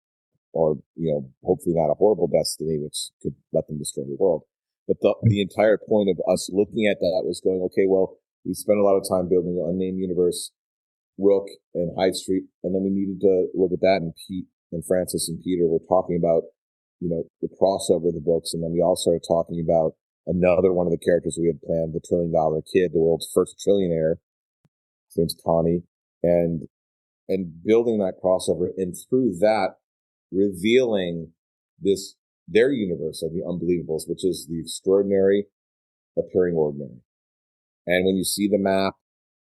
Speaker 4: hopefully not a horrible destiny, which could let them destroy the world. But the entire point of us looking at that was going, okay, well, we spent a lot of time building the Unnamed Universe, Rook and Hyde Street, and then we needed to look at that. And Pete and Francis and Peter were talking about the crossover of the books, and then we all started talking about another one of the characters we had planned, the $1 trillion kid, the world's first trillionaire. His name's Tommy, and building that crossover, and through that revealing their universe of the Unbelievables, which is the extraordinary appearing ordinary. And when you see the map,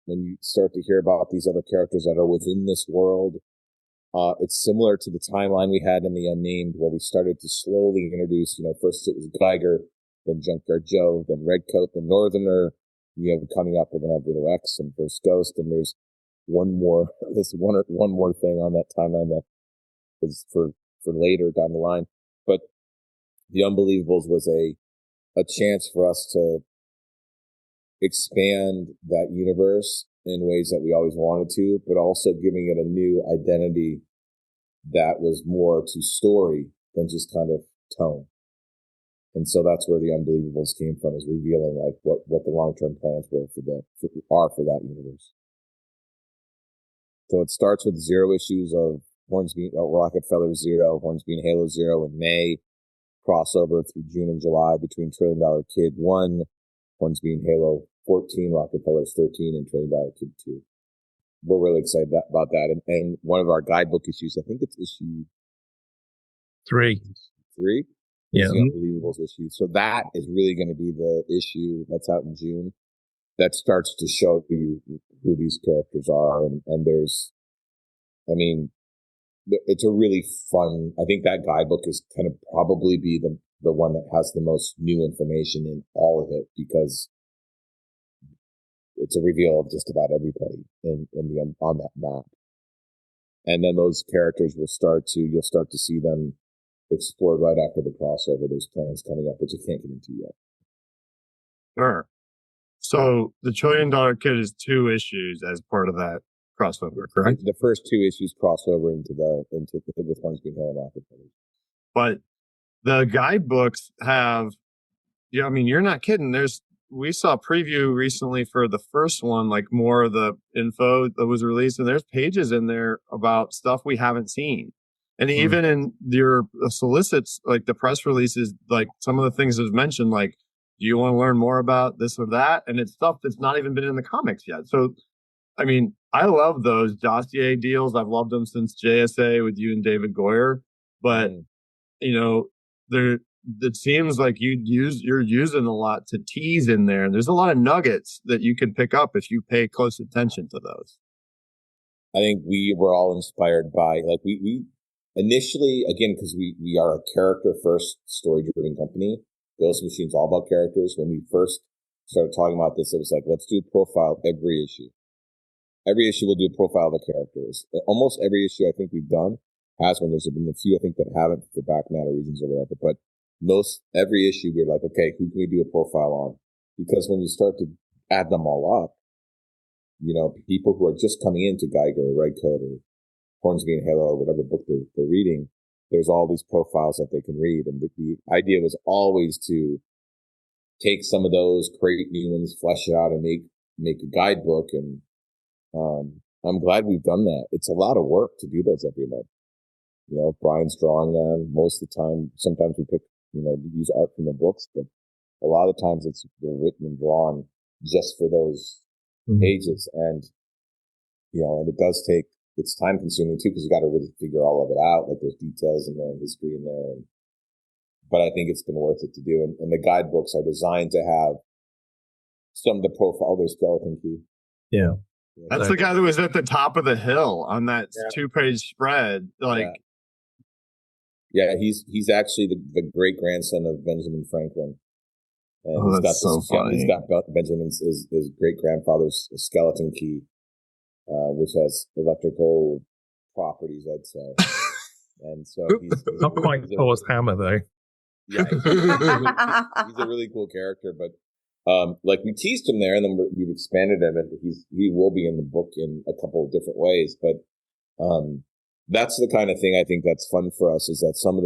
Speaker 4: when you start to hear about these other characters that are within this world, it's similar to the timeline we had in the Unnamed, where we started to slowly introduce, first it was Geiger, then Junkyard Joe, then Redcoat, then Northerner. Coming up, we're going to have Widow X and First Ghost, and there's one more thing on that timeline that is for later down the line. But the Unbelievables was a chance for us to expand that universe in ways that we always wanted to, but also giving it a new identity that was more to story than just kind of tone. And so that's where the Unbelievables came from, is revealing like what the long-term plans were for that universe. So it starts with 0 issues of Hornsby, Rockefeller 0, Hornsby and Halo 0 in May, crossover through June and July between $1 Trillion Kid 1, Hornsby and Halo 14, Rockefeller's 13, and $1 Trillion Kid 2. We're really excited about that. And one of our guidebook issues, I think it's issue
Speaker 5: 3.
Speaker 4: 3?
Speaker 5: Yeah.
Speaker 4: The Unbelievables issue. So that is really going to be the issue that's out in June that starts to show you who these characters are. And there's, I mean, it's a really fun, I think that guidebook is kind of probably be the one that has the most new information in all of it, because it's a reveal of just about everybody on that map. And then those characters you'll start to see them explored right after the crossover. There's plans coming up, which I can't get into yet.
Speaker 3: Sure. So the $1 Trillion Kid is 2 issues as part of that crossover, correct?
Speaker 4: The first 2 issues cross over into with Hornsby and Halo Rockefeller.
Speaker 3: But the guidebooks have, I mean, you're not kidding. We saw a preview recently for the first one, like more of the info that was released, and there's pages in there about stuff we haven't seen. And even in your solicits, like the press releases, like some of the things that's mentioned, like, do you want to learn more about this or that? And it's stuff that's not even been in the comics yet. So, I mean, I love those dossier deals. I've loved them since JSA with you and David Goyer. But, it seems like you're using a lot to tease in there. And there's a lot of nuggets that you can pick up if you pay close attention to those.
Speaker 4: I think we were all inspired by, like, we initially, again, because we are a character-first, story-driven company. Ghost Machine's all about characters. When we first started talking about this, it was like, let's do a profile every issue. Every issue we'll do a profile of the characters. Almost every issue I think we've done has one. There's been a few I think that haven't for back matter reasons or whatever. But every issue we're like, okay, who can we do a profile on? Because when you start to add them all up, people who are just coming into Geiger or Redcoat or Hornsby and Halo or whatever book they're reading, there's all these profiles that they can read. And the idea was always to take some of those, create new ones, flesh it out, and make a guidebook. And I'm glad we've done that. It's a lot of work to do those every month. Brian's drawing them most of the time. Sometimes we pick, use art from the books, but a lot of the times they're written and drawn just for those pages. And, and it does take, it's time consuming too, because you got to really figure all of it out. Like there's details in there and history in there. But I think it's been worth it to do. And the guidebooks are designed to have some of the profile, their skeleton key.
Speaker 5: Yeah.
Speaker 3: That's the guy that was at the top of the hill on that 2-page spread.
Speaker 4: Yeah, he's actually the great grandson of Benjamin Franklin. And
Speaker 3: that's so funny.
Speaker 4: He's got Benjamin's his great grandfather's skeleton key, which has electrical properties, I'd say. And so he's
Speaker 5: not quite Thor's hammer though.
Speaker 4: Yeah, he's a really cool character, but we teased him there, and then we've expanded him, and he will be in the book in a couple of different ways. But that's the kind of thing I think that's fun for us, is that some of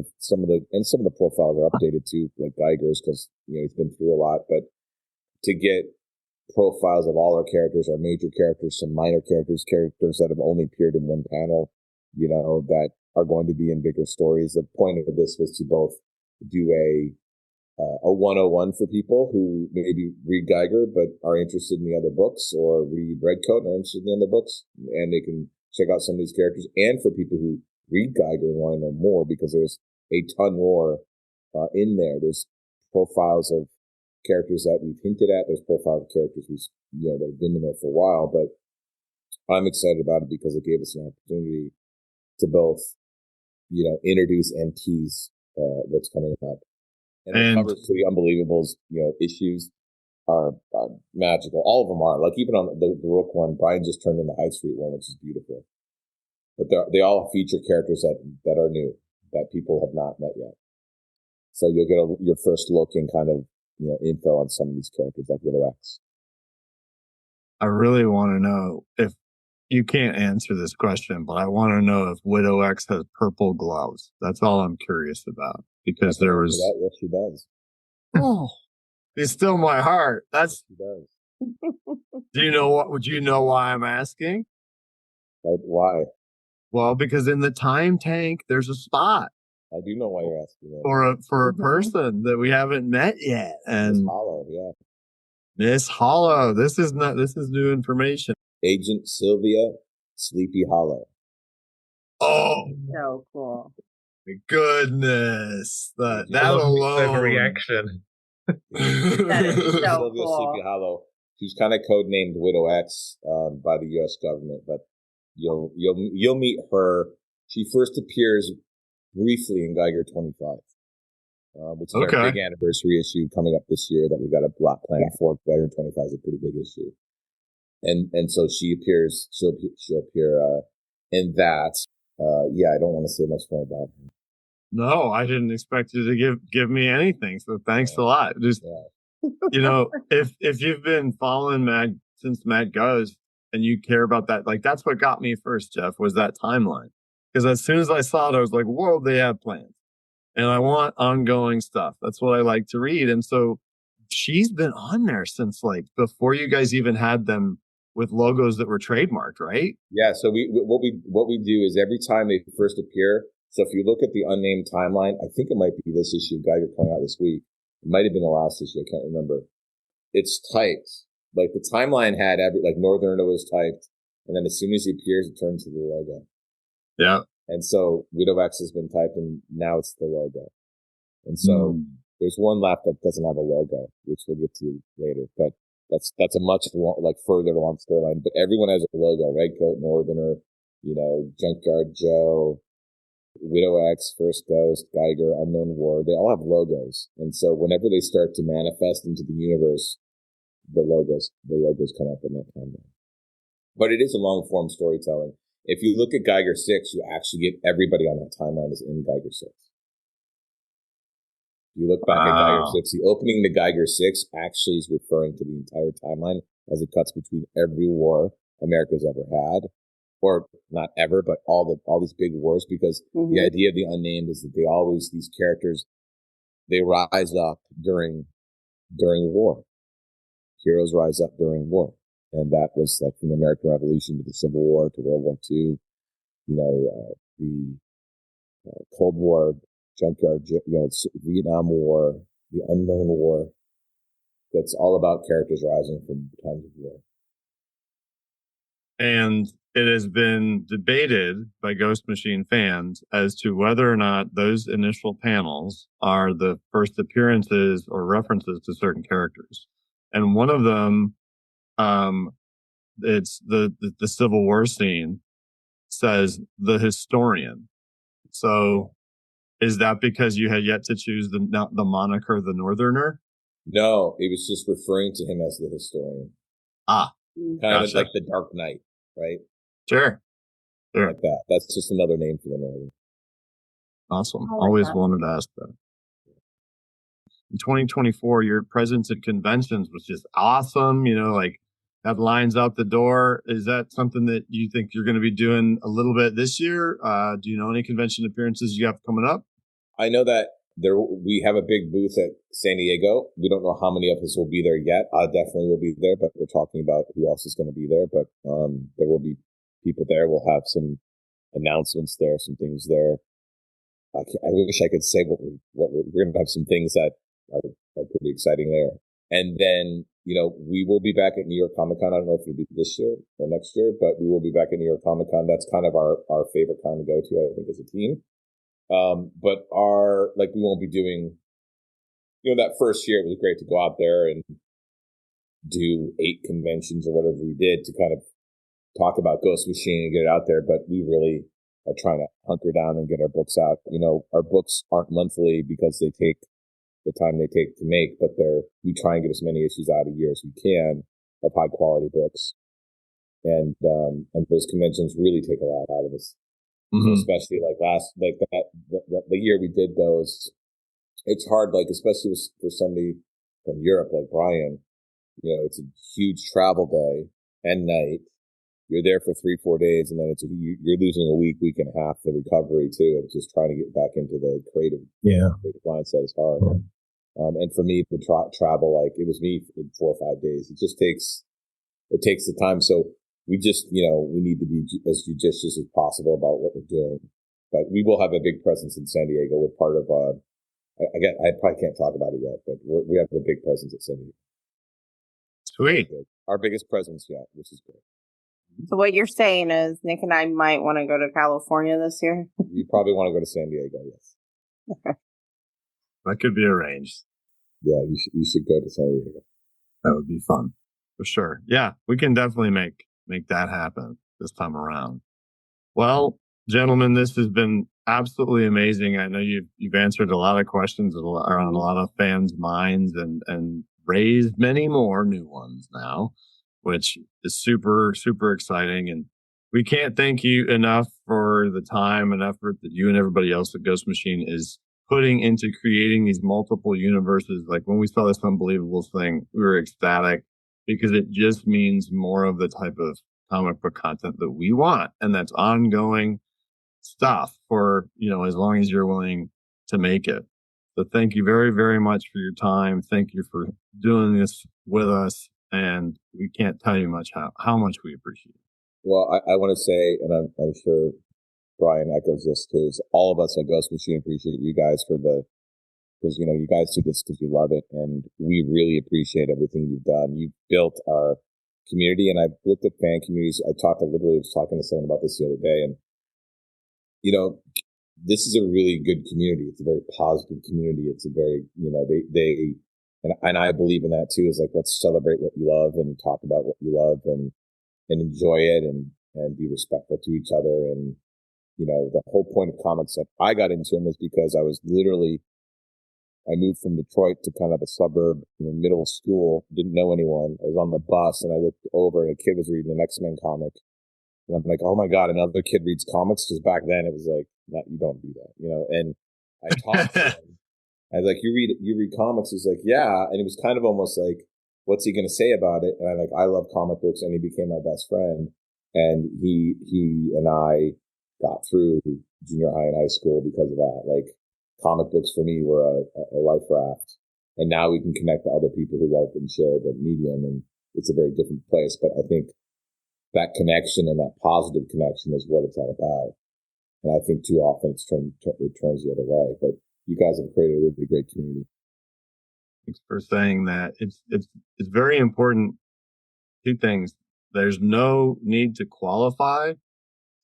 Speaker 4: the profiles are updated too, like Geiger's, because he's been through a lot. But to get profiles of all our characters, our major characters, some minor characters that have only appeared in one panel, that are going to be in bigger stories. The point of this was to both do a 101 for people who maybe read Geiger but are interested in the other books, or read Redcoat and are interested in the other books, and they can check out some of these characters. And for people who read Geiger and want to know more, because there's a ton more in there. There's profiles of characters that we've hinted at. There's profiles of characters that have been in there for a while. But I'm excited about it because it gave us an opportunity to both, introduce and tease what's coming up. And the covers for the Unbelievables, issues are magical. All of them are. Like even on the Rook one, Brian just turned in the High Street one, which is beautiful. but they all feature characters that are new, that people have not met yet. So you'll get your first look in kind of, info on some of these characters like Widow X.
Speaker 3: I really want to know if you can't answer this question, but I want to know if Widow X has purple gloves. That's all I'm curious about, because there was.
Speaker 4: Yes, she does.
Speaker 3: Oh, it's still my heart. That's.
Speaker 4: She does.
Speaker 3: Do you know what? Would you know why I'm asking?
Speaker 4: Like, why?
Speaker 3: Well, because in the time tank, there's a spot.
Speaker 4: I do know why you're asking that.
Speaker 3: For a person that we haven't met yet, and
Speaker 4: Miss Hollow, yeah.
Speaker 3: Miss Hollow. This is new information.
Speaker 4: Agent Sylvia Sleepy Hollow.
Speaker 3: Oh,
Speaker 2: So cool.
Speaker 3: Goodness. That
Speaker 5: alone.
Speaker 3: Overreaction.
Speaker 2: That is so
Speaker 4: Sylvia
Speaker 2: cool.
Speaker 4: Sleepy Hollow. She's kind of codenamed Widow X by the U.S. government, but you'll meet her. She first appears briefly in Geiger 25, which is our big anniversary issue coming up this year that we got a block plan for. Geiger 25 is a pretty big issue, and so she appears. She'll appear in that. I don't want to say much more about her.
Speaker 3: No, I didn't expect you to give me anything. So thanks a lot. Just if you've been following Matt since Matt goes and you care about that, like that's what got me first, Jeff, was that timeline. Because as soon as I saw it, I was like, whoa, they have plans. And I want ongoing stuff. That's what I like to read. And so she's been on there since like before you guys even had them with logos that were trademarked, right?
Speaker 4: Yeah. So what we do is every time they first appear. So if you look at the unnamed timeline, I think it might be this issue Geiger coming out this week. It might have been the last issue. I can't remember. It's typed. Like the timeline had Northerner was typed. And then as soon as he appears, it turns to the logo.
Speaker 3: Yeah.
Speaker 4: And so Widow X has been typed and now it's the logo. And so there's one left that doesn't have a logo, which we'll get to later. But that's a much further along storyline. But everyone has a logo. Redcoat, Northerner, Junkyard Joe, Widow X, First Ghost, Geiger, Unknown War, they all have logos. And so whenever they start to manifest into the universe, the logos come up in that timeline. But it is a long form storytelling. If you look at Geiger 6, you actually get everybody on that timeline is in Geiger 6. You look back at Geiger 6, the opening to Geiger 6 actually is referring to the entire timeline as it cuts between every war America's ever had. Or not ever, but all these big wars, because the idea of the unnamed is that these characters, they rise up during war. Heroes rise up during war. And that was like from the American Revolution to the Civil War to World War II, the Cold War, Junkyard, Vietnam War, the Unknown War. That's all about characters rising from times of war.
Speaker 3: And it has been debated by Ghost Machine fans as to whether or not those initial panels are the first appearances or references to certain characters. And one of them, it's the Civil War scene, says the historian. So is that because you had yet to choose the moniker the Northerner?
Speaker 4: No, it was just referring to him as the historian. Kind of like the Dark Knight, right?
Speaker 3: Sure.
Speaker 4: Like that. That's just another name for the Northern.
Speaker 3: Awesome. Always wanted to ask that. In 2024, your presence at conventions was just awesome. Have lines out the door. Is that something that you think you're going to be doing a little bit this year? Do you know any convention appearances you have coming up?
Speaker 4: I know that we have a big booth at San Diego. We don't know how many of us will be there yet. I definitely will be there, but we're talking about who else is going to be there. But there will be people there. We'll have some announcements there, some things there. I wish I could say what we're going to have some things that are pretty exciting there. And then, we will be back at New York Comic Con. I don't know if it'll be this year or next year, but we will be back at New York Comic Con. That's kind of our favorite con to go to, I think, as a team. But we won't be doing, that first year it was great to go out there and do 8 conventions or whatever we did to kind of talk about Ghost Machine and get it out there. But we really are trying to hunker down and get our books out. Our books aren't monthly because they take the time they take to make, but we try and get as many issues out a year as we can of high quality books. And those conventions really take a lot out of us. So especially like the year we did those, it's hard, like, especially for somebody from Europe like Bryan, it's a huge travel day and night. You're there for 3-4 days, and then you're losing a week and a half. The recovery too of just trying to get back into the creative mindset is hard. Yeah. And for me, the travel, like, it was me in 4 or 5 days. It takes the time. So we just, we need to be as judicious as possible about what we're doing. But we will have a big presence in San Diego. We're part of, I probably can't talk about it yet, but we have a big presence at San Diego.
Speaker 3: Sweet.
Speaker 4: Our biggest presence yet, which is great.
Speaker 2: So what you're saying is Nick and I might want to go to California this year?
Speaker 4: You probably want to go to San Diego, yes.
Speaker 3: That could be arranged.
Speaker 4: Yeah, you should go to San Diego.
Speaker 3: That would be fun. For sure. Yeah, we can definitely make that happen this time around. Well, gentlemen, this has been absolutely amazing. I know you've answered a lot of questions around a lot of fans' minds and raised many more new ones now, which is super, super exciting. And we can't thank you enough for the time and effort that you and everybody else at Ghost Machine is putting into creating these multiple universes. Like, when we saw this Unbelievable thing, we were ecstatic because it just means more of the type of comic book content that we want. And that's ongoing stuff for, as long as you're willing to make it. So thank you very, very much for your time. Thank you for doing this with us. And we can't tell you how much we appreciate it.
Speaker 4: Well, I want to say, and I'm sure Bryan echoes this too, is all of us at Ghost Machine appreciate you guys because you guys do this because you love it, and we really appreciate everything you've done. You've built our community, and I've looked at fan communities. I was talking to someone about this the other day, and this is a really good community. It's a very positive community. It's a very, and I believe in that too, is like, let's celebrate what you love and talk about what you love and enjoy it and be respectful to each other. And, the whole point of comics that I got into them is because I moved from Detroit to kind of a suburb in the middle of school, didn't know anyone. I was on the bus and I looked over and a kid was reading an X-Men comic. And I'm like, oh my God, another kid reads comics? Because back then it was like, you don't do that, and I talked to him. I was like, you read comics? He's like, yeah. And it was kind of almost like, what's he going to say about it? And I'm like, I love comic books. And he became my best friend. And he and I got through junior high and high school because of that. Like, comic books for me were a life raft. And now we can connect to other people who love and share the medium. And it's a very different place. But I think that connection and that positive connection is what it's all about. And I think too often it turns the other way. But you guys have created a really great community.
Speaker 3: Thanks for saying that. It's very important. Two things. There's no need to qualify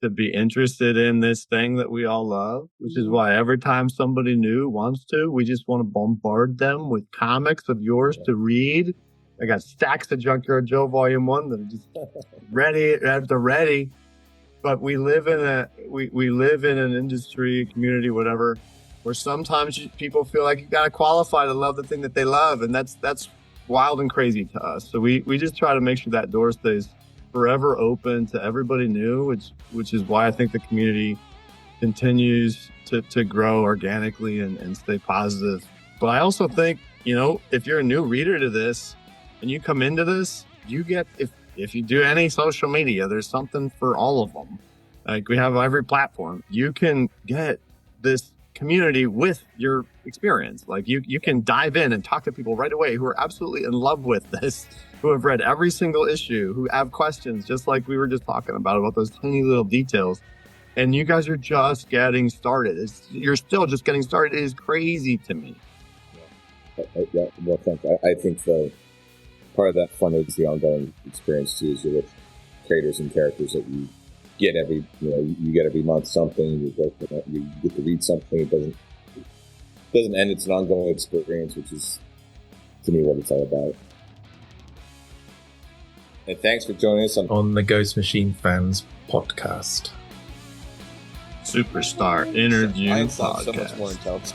Speaker 3: to be interested in this thing that we all love, which is why every time somebody new wants to, we just want to bombard them with comics of yours to read. I got stacks of Junkyard Joe Volume 1 that are just ready at the ready. But we live in an industry, community, whatever, where sometimes people feel like you got to qualify to love the thing that they love. And that's wild and crazy to us. So we just try to make sure that door stays forever open to everybody new, which is why I think the community continues to grow organically and stay positive. But I also think, if you're a new reader to this and you come into this, you get, if you do any social media, there's something for all of them. Like, we have every platform. You can get this community with your experience. Like, you can dive in and talk to people right away who are absolutely in love with this, who have read every single issue, who have questions, just like we were just talking about those tiny little details. And you guys are just getting started. You're still just getting started. It is crazy to me.
Speaker 4: Yeah, well, thanks. I think the part of that fun is the ongoing experience too. Is you're with creators and characters that you get every month something. You get to read something. It doesn't end. It's an ongoing experience, which is to me what it's all about. And thanks for joining us
Speaker 5: on the Ghost Machine Fans podcast.
Speaker 3: Superstar interview podcast.
Speaker 4: So much more intelligent.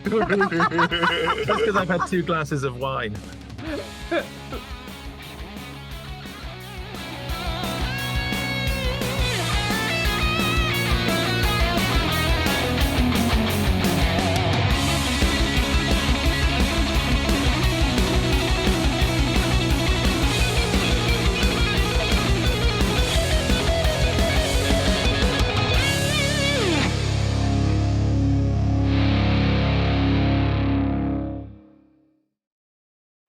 Speaker 5: That's because I've had 2 glasses of wine.